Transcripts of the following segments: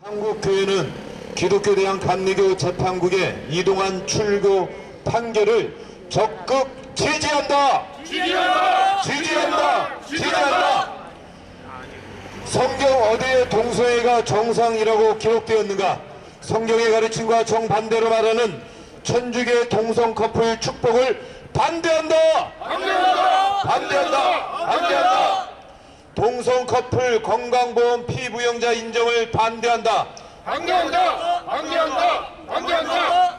한국교회는 기독교대학 감리교 재판국의 이동환 출교 판결을 적극 지지한다. 지지한다. 성경 어디에 동성애가 정상이라고 기록되었는가? 성경의 가르침과 정반대로 말하는 천주교 동성 커플 축복을 반대한다. 동성 커플 건강보험 피부양자 인정을 반대한다.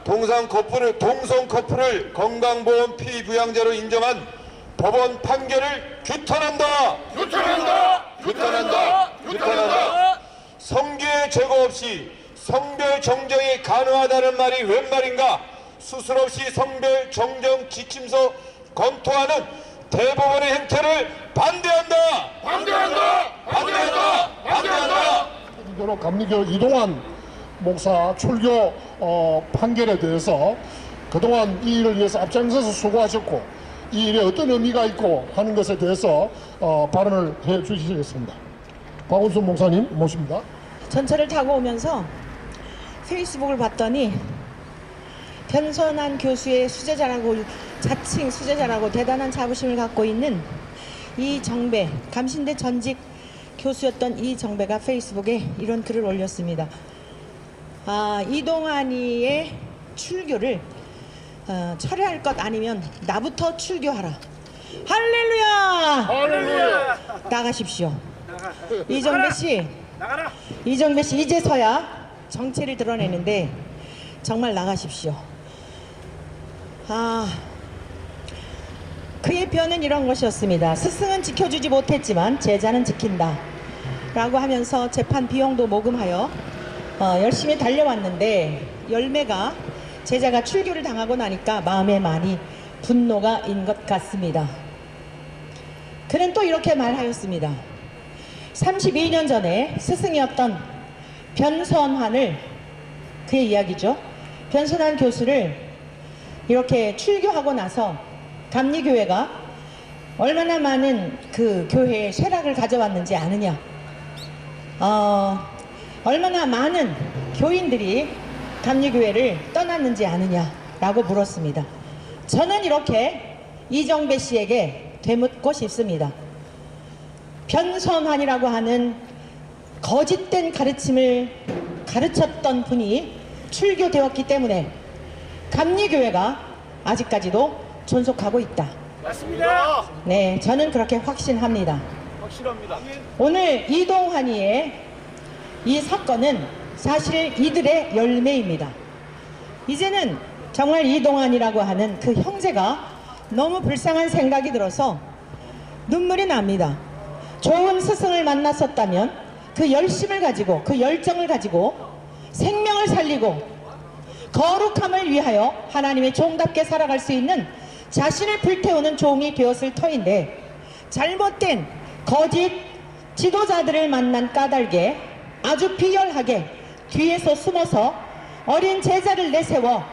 동성 커플을 건강보험 피부양자로 인정한 법원 판결을 규탄한다. 성교의 제거 없이 성별 정정이 가능하다는 말이 웬 말인가? 수술 없이 성별 정정 지침서 검토하는 대법원의 행태를 반대한다. 감리교 이동환 목사 출교 판결에 대해서 그동안 이 일을 위해서 앞장서서 수고하셨고 이 일에 어떤 의미가 있고 하는 것에 대해서 발언을 해 주시겠습니다. 박원순 목사님 모십니다. 전철을 타고 오면서 페이스북을 봤더니 변선한 교수의 수제자라고, 자칭 수제자라고 대단한 자부심을 갖고 있는 이정배, 감신대 전직 교수였던 이정배가 페이스북에 이런 글을 올렸습니다. 이동환이의 출교를 철회할 것 아니면 나부터 출교하라. 할렐루야! 나가십시오. 이정배 씨 이제서야 정체를 드러내는데 정말 나가십시오. 그의 표현은 이런 것이었습니다. 스승은 지켜주지 못했지만 제자는 지킨다 라고 하면서 재판 비용도 모금하여 열심히 달려왔는데 열매가 제자가 출교를 당하고 나니까 마음에 많이 분노가 인 것 같습니다. 그는 또 이렇게 말하였습니다. 32년 전에 스승이었던 변선환을, 그의 이야기죠. 변선환 교수를 이렇게 출교하고 나서 감리교회가 얼마나 많은 그 교회의 쇠락을 가져왔는지 아느냐, 얼마나 많은 교인들이 감리교회를 떠났는지 아느냐라고 물었습니다. 저는 이렇게 이정배 씨에게 되묻고 싶습니다. 변선환이라고 하는 거짓된 가르침을 가르쳤던 분이 출교되었기 때문에 감리교회가 아직까지도 존속하고 있다. 맞습니다. 네, 저는 그렇게 확신합니다. 확실합니다. 오늘 이동환이의 이 사건은 사실 이들의 열매입니다. 이제는 정말 이동환이라고 하는 그 형제가 너무 불쌍한 생각이 들어서 눈물이 납니다. 좋은 스승을 만났었다면 그 열심을 가지고, 그 열정을 가지고 생명을 살리고 거룩함을 위하여 하나님의 종답게 살아갈 수 있는 자신을 불태우는 종이 되었을 터인데, 잘못된 거짓 지도자들을 만난 까닭에 아주 비열하게 뒤에서 숨어서 어린 제자를 내세워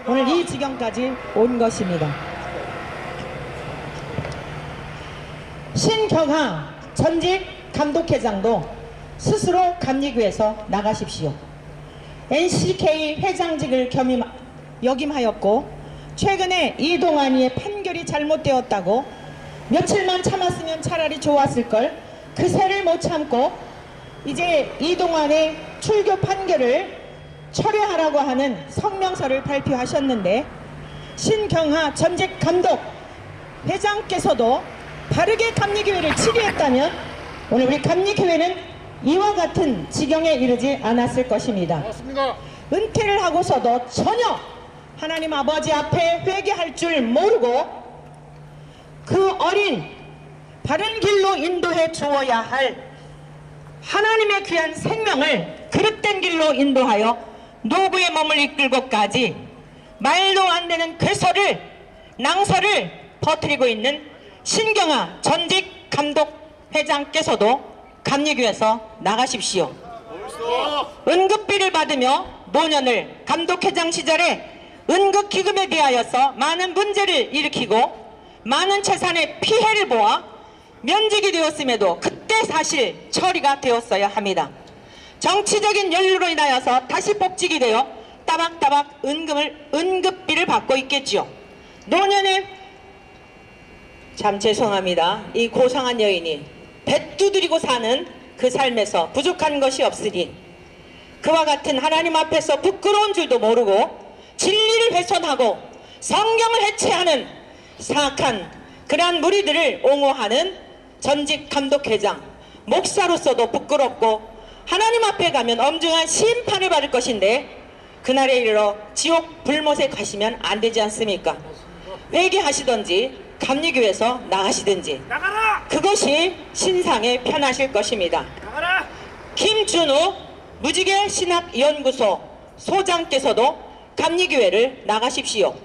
오늘 이 지경까지 온 것입니다. 신경하 전직 감독회장도 스스로 감리교에서 나가십시오. NCK 회장직을 역임하였고 최근에 이동환이의 판결이 잘못되었다고 며칠만 참았으면 차라리 좋았을걸, 그 새를 못 참고 이제 이동환의 출교 판결을 철회하라고 하는 성명서를 발표하셨는데, 신경하 전직 감독 회장께서도 바르게 감리교회를 치리했다면 오늘 우리 감리교회는 이와 같은 지경에 이르지 않았을 것입니다. 맞습니다. 은퇴를 하고서도 전혀 하나님 아버지 앞에 회개할 줄 모르고 그 어린 바른 길로 인도해 주어야 할 하나님의 귀한 생명을 그릇된 길로 인도하여 노구의 몸을 이끌고까지 말도 안 되는 괴설을, 낭설을 퍼뜨리고 있는 신경하 전직 감독 회장께서도 감리교에서 나가십시오. 은급비를 받으며 노년을 감독회장 시절에 은급기금에 대하여서 많은 문제를 일으키고 많은 재산의 피해를 보아 면직이 되었음에도 그때 사실 처리가 되었어야 합니다. 정치적인 연루로 인하여서 다시 복직이 되어 따박따박 응급비를 받고 있겠지요. 노년에 참 죄송합니다. 이 고상한 여인이 배 두드리고 사는 그 삶에서 부족한 것이 없으니 그와 같은 하나님 앞에서 부끄러운 줄도 모르고 진리를 훼손하고 성경을 해체하는 사악한 그러한 무리들을 옹호하는 전직 감독회장 목사로서도 부끄럽고 하나님 앞에 가면 엄중한 심판을 받을 것인데 그날에 이르러 지옥 불못에 가시면 안 되지 않습니까? 회개하시든지 감리교에서 나가시든지 나가라! 그것이 신상에 편하실 것입니다. 나가라! 김준우 무지개 신학연구소 소장께서도 감리교회를 나가십시오.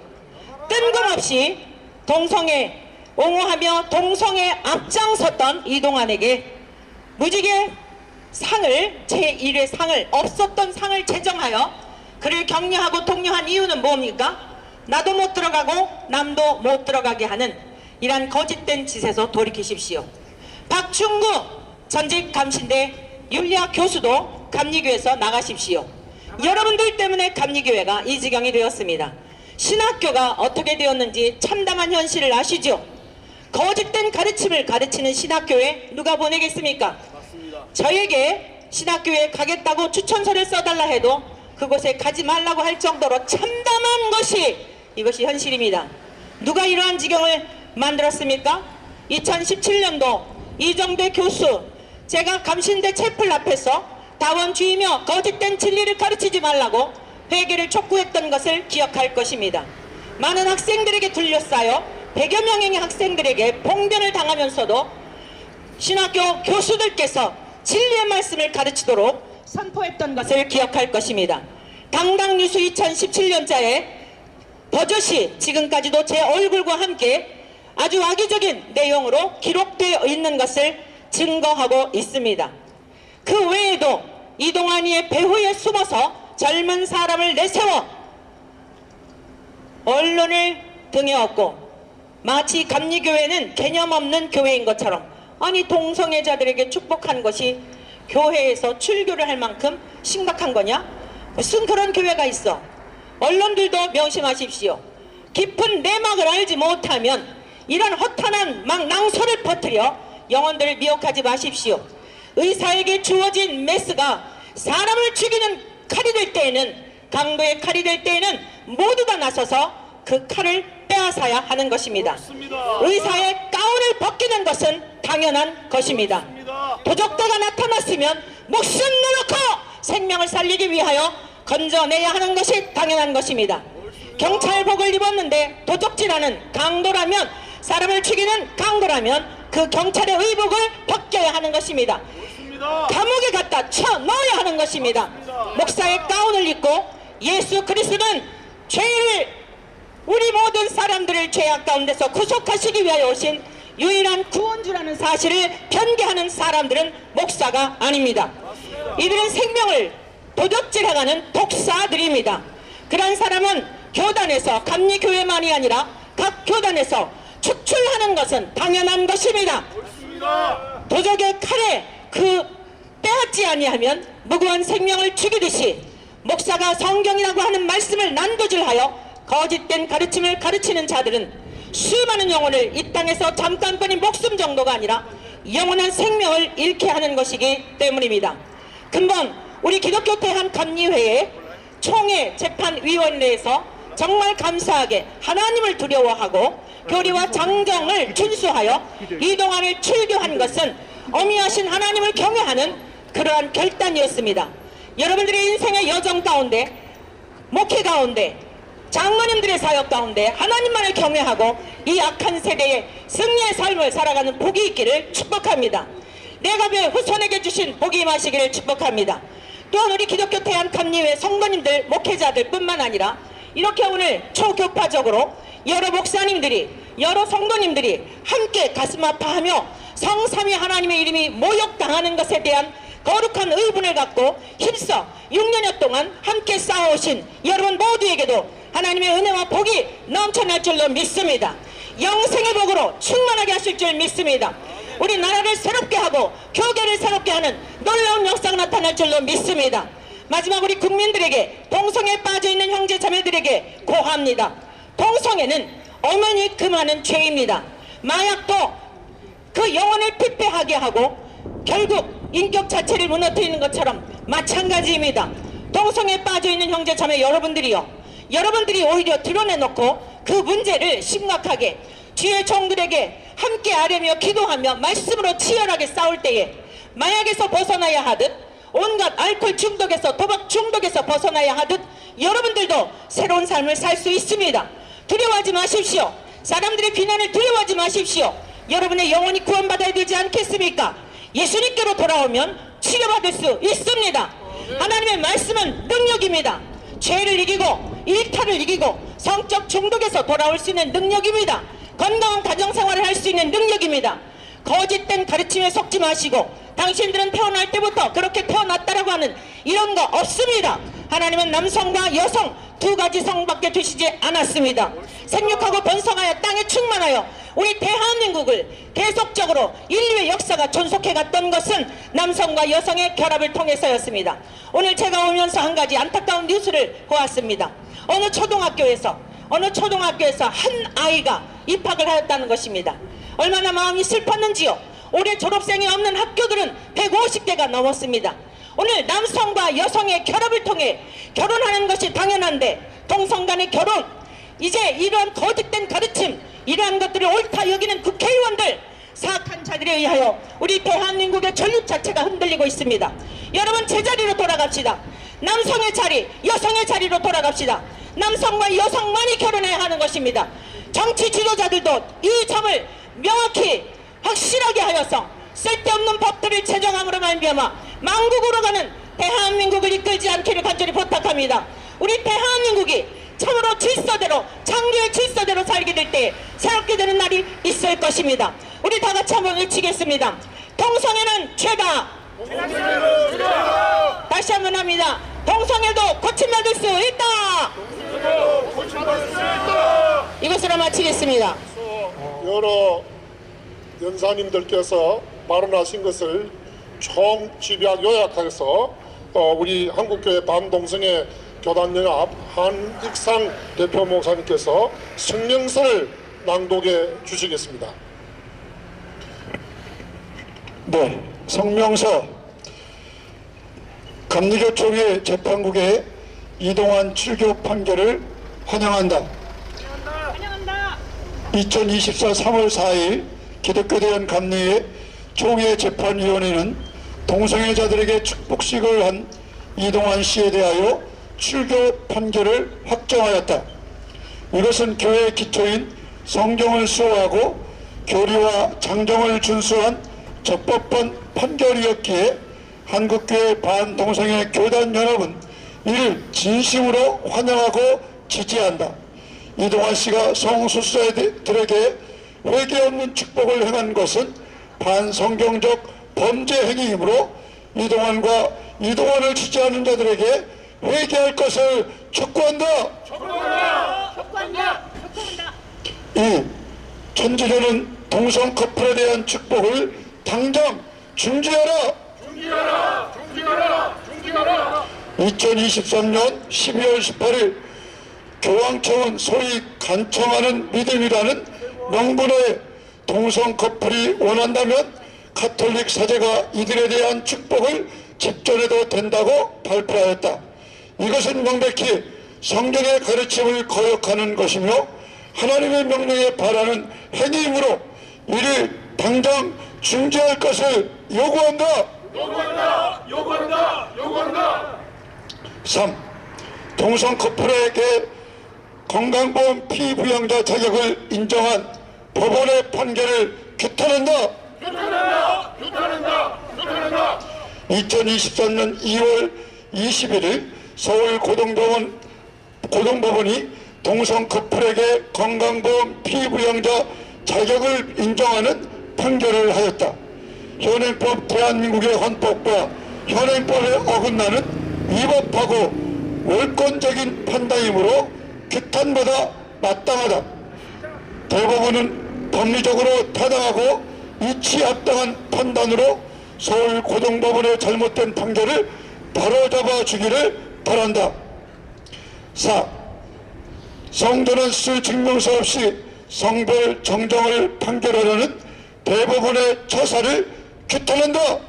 뜬금없이 동성애 옹호하며 동성애 앞장섰던 이동환에게 무지개 상을 제1회 상을 없었던 상을 제정하여 그를 격려하고 독려한 이유는 뭡니까? 나도 못 들어가고 남도 못 들어가게 하는 이란 거짓된 짓에서 돌이키십시오. 박충구 전직 감신대 윤리학 교수도 감리교에서 나가십시오. 여러분들 때문에 감리교회가 이 지경이 되었습니다. 신학교가 어떻게 되었는지 참담한 현실을 아시죠? 거짓된 가르침을 가르치는 신학교에 누가 보내겠습니까? 저에게 신학교에 가겠다고 추천서를 써달라 해도 그곳에 가지 말라고 할 정도로 참담한 것이 이것이 현실입니다. 누가 이러한 지경을 만들었습니까? 2017년도 이정대 교수 제가 감신대 채플 앞에서 다원주의며 거짓된 진리를 가르치지 말라고 회개를 촉구했던 것을 기억할 것입니다. 많은 학생들에게 둘러싸여 100여 명의 학생들에게 봉변을 당하면서도 신학교 교수들께서 진리의 말씀을 가르치도록 선포했던 것을 기억할 것입니다. 당당뉴스 2017년자에 버젓이 지금까지도 제 얼굴과 함께 아주 악의적인 내용으로 기록되어 있는 것을 증거하고 있습니다. 그 외에도 이동환이의 배후에 숨어서 젊은 사람을 내세워 언론을 등에 업고 마치 감리교회는 개념 없는 교회인 것처럼 아니 동성애자들에게 축복한 것이 교회에서 출교를 할 만큼 심각한 거냐? 무슨 그런 교회가 있어. 언론들도 명심하십시오. 깊은 내막을 알지 못하면 이런 허탄한 막 낭설을 퍼뜨려 영혼들을 미혹하지 마십시오. 의사에게 주어진 메스가 사람을 죽이는 칼이 될 때에는 강도의 칼이 될 때에는 모두 다 나서서 그 칼을 빼앗아야 하는 것입니다. 맞습니다. 의사의 가운을 벗기는 것은 당연한 것입니다. 맞습니다. 도적자가 나타났으면 목숨 내놓고 생명을 살리기 위하여 건져내야 하는 것이 당연한 것입니다. 경찰복을 입었는데 도적질하는 강도라면 사람을 죽이는 강도라면 그 경찰의 의복을 벗겨야 하는 것입니다. 맞습니다. 감옥에 갖다 쳐넣어야 하는 것입니다. 목사의 가운을 입고 예수 그리스도는 죄를 우리 모든 사람들을 죄악 가운데서 구속하시기 위하여 오신 유일한 구원주라는 사실을 변개하는 사람들은 목사가 아닙니다. 이들은 생명을 도적질해가는 독사들입니다. 그런 사람은 교단에서 감리교회만이 아니라 각 교단에서 추출하는 것은 당연한 것입니다. 맞습니다. 도적의 칼에 빼앗지 아니하면 무고한 생명을 죽이듯이 목사가 성경이라고 하는 말씀을 난도질하여 거짓된 가르침을 가르치는 자들은 수많은 영혼을 이 땅에서 잠깐뿐인 목숨 정도가 아니라 영원한 생명을 잃게 하는 것이기 때문입니다. 근본 우리 기독교 대한감리회의 총회 재판위원회에서 정말 감사하게 하나님을 두려워하고 교리와 장정을 준수하여 이동환을 출교한 것은 어미하신 하나님을 경외하는 그러한 결단이었습니다. 여러분들의 인생의 여정 가운데 목회 가운데 장로님들의 사역 가운데 하나님만을 경외하고 이 악한 세대의 승리의 삶을 살아가는 복이 있기를 축복합니다. 내가의 후손에게 주신 복이 임하시기를 축복합니다. 또한 우리 기독교 대한감리회 성도님들 목회자들 뿐만 아니라 이렇게 오늘 초교파적으로 여러 목사님들이 여러 성도님들이 함께 가슴 아파하며 성삼위 하나님의 이름이 모욕당하는 것에 대한 거룩한 의분을 갖고 힘써 6년여 동안 함께 싸워오신 여러분 모두에게도 하나님의 은혜와 복이 넘쳐날 줄로 믿습니다. 영생의 복으로 충만하게 하실 줄 믿습니다. 우리 나라를 새롭게 하고 교계를 새롭게 하는 놀라운 역사가 나타날 줄로 믿습니다. 마지막 우리 국민들에게, 동성애에 빠져있는 형제 자매들에게 고합니다. 동성애는 어머니 금하는 죄입니다. 마약도 그 영혼을 피폐하게 하고 결국 인격 자체를 무너뜨리는 것처럼 마찬가지입니다. 동성애에 빠져있는 형제 자매 여러분들이 오히려 드러내놓고 그 문제를 심각하게 주의 종들에게 함께 아뢰며 기도하며 말씀으로 치열하게 싸울 때에 마약에서 벗어나야 하듯, 온갖 알코올 중독에서, 도박 중독에서 벗어나야 하듯 여러분들도 새로운 삶을 살 수 있습니다. 두려워하지 마십시오. 사람들의 비난을 두려워하지 마십시오. 여러분의 영혼이 구원받아야 되지 않겠습니까? 예수님께로 돌아오면 치료받을 수 있습니다. 하나님의 말씀은 능력입니다. 죄를 이기고 일탈을 이기고 성적 중독에서 돌아올 수 있는 능력입니다. 건강한 가정생활을 할 수 있는 능력입니다. 거짓된 가르침에 속지 마시고, 당신들은 태어날 때부터 그렇게 태어났다라고 하는 이런 거 없습니다. 하나님은 남성과 여성 두 가지 성밖에 두시지 않았습니다. 생육하고 번성하여 땅에 충만하여 우리 대한민국을 계속적으로 인류의 역사가 존속해 갔던 것은 남성과 여성의 결합을 통해서였습니다. 오늘 제가 오면서 한 가지 안타까운 뉴스를 보았습니다. 어느 초등학교에서 한 아이가 입학을 하였다는 것입니다. 얼마나 마음이 슬펐는지요. 올해 졸업생이 없는 학교들은 150개가 넘었습니다. 오늘 남성과 여성의 결합을 통해 결혼하는 것이 당연한데, 동성 간의 결혼, 이제 이러한 거짓된 가르침, 이러한 것들을 옳다 여기는 국회의원들, 사악한 자들에 의하여 우리 대한민국의 전립 자체가 흔들리고 있습니다. 여러분, 제자리로 돌아갑시다. 남성의 자리, 여성의 자리로 돌아갑시다. 남성과 여성만이 결혼해야 하는 것입니다. 정치 지도자들도 이 점을 명확히 확실하게 하여서 쓸데없는 법들을 제정함으로 말미암아 망국으로 가는 대한민국을 이끌지 않기를 간절히 부탁합니다. 우리 대한민국이 참으로 질서대로, 창조의 질서대로 살게 될 때 새롭게 되는 날이 있을 것입니다. 우리 다 같이 한번 외치겠습니다. 동성애는 죄다. 다시 한번 합니다. 동성애도 고침받을 수 있다. 이것으로 마치겠습니다. 여러 연사님들께서 발언하신 것을 총집약 요약해서 우리 한국교회 반동성애 교단연합 한익상 대표 목사님께서 성명서를 낭독해 주시겠습니다. 네, 성명서. 감리교총회 재판국의 이동환 출교 판결을 환영한다. 2024 3월 4일 기독교대원 감리회 총회 재판위원회는 동성애자들에게 축복식을 한 이동환 씨에 대하여 출교 판결을 확정하였다. 이것은 교회의 기초인 성경을 수호하고 교리와 장정을 준수한 적법한 판결이었기에 한국교회 반동성애 교단연합은 이를 진심으로 환영하고 지지한다. 이동환 씨가 성소수자들에게 회개 없는 축복을 행한 것은 반성경적 범죄 행위이므로 이동환을 지지하는 자들에게 회개할 것을 촉구한다. 2. 천지교는 동성 커플에 대한 축복을 당장 중지하라. 2023년 12월 18일 교황청은 소위 간청하는 믿음이라는 명분의 동성 커플이 원한다면 가톨릭 사제가 이들에 대한 축복을 집전해도 된다고 발표하였다. 이것은 명백히 성경의 가르침을 거역하는 것이며 하나님의 명령에 반하는 행위이므로 이를 당장 중지할 것을 요구한다. 3. 동성 커플에게 건강보험 피부양자 자격을 인정한 법원의 판결을 규탄한다. 2023년 2월 21일 서울 고등법원이 동성 커플에게 건강보험 피부양자 자격을 인정하는 판결을 하였다. 현행법 대한민국의 헌법과 현행법에 어긋나는 위법하고 월권적인 판단이므로 규탄보다 마땅하다. 대법원은 법리적으로 타당하고 이치합당한 판단으로 서울고등법원의 잘못된 판결을 바로잡아 주기를 바란다. 4. 성전은 쓸 증명서 없이 성별 정정을 판결하려는 대법원의 처사를 규탄한다.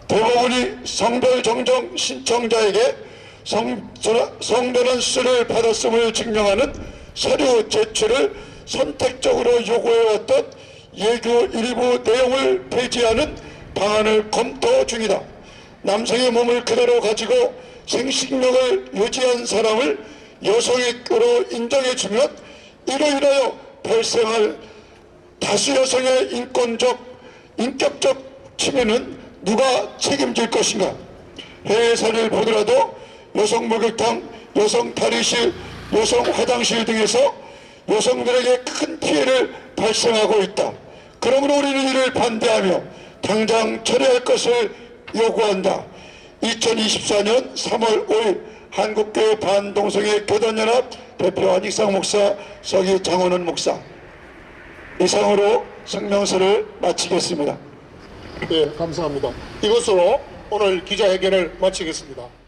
대법원이 성별 정정 신청자에게 성전환 수를 받았음을 증명하는 서류 제출을 선택적으로 요구해왔던 예규 일부 내용을 폐지하는 방안을 검토 중이다. 남성의 몸을 그대로 가지고 생식력을 유지한 사람을 여성의 뼈로 인정해주면 이로 인하여 발생할 다수 여성의 인격적 침해는 누가 책임질 것인가? 해외 사례를 보더라도 여성 목욕탕, 여성 탈의실, 여성 화장실 등에서 여성들에게 큰 피해를 발생하고 있다. 그러므로 우리는 이를 반대하며 당장 처리할 것을 요구한다. 2024년 3월 5일 한국교회 반동성애 교단연합 대표 안익상 목사, 서기 장원원 목사. 이상으로 성명서를 마치겠습니다. 네, 감사합니다. 이것으로 오늘 기자회견을 마치겠습니다.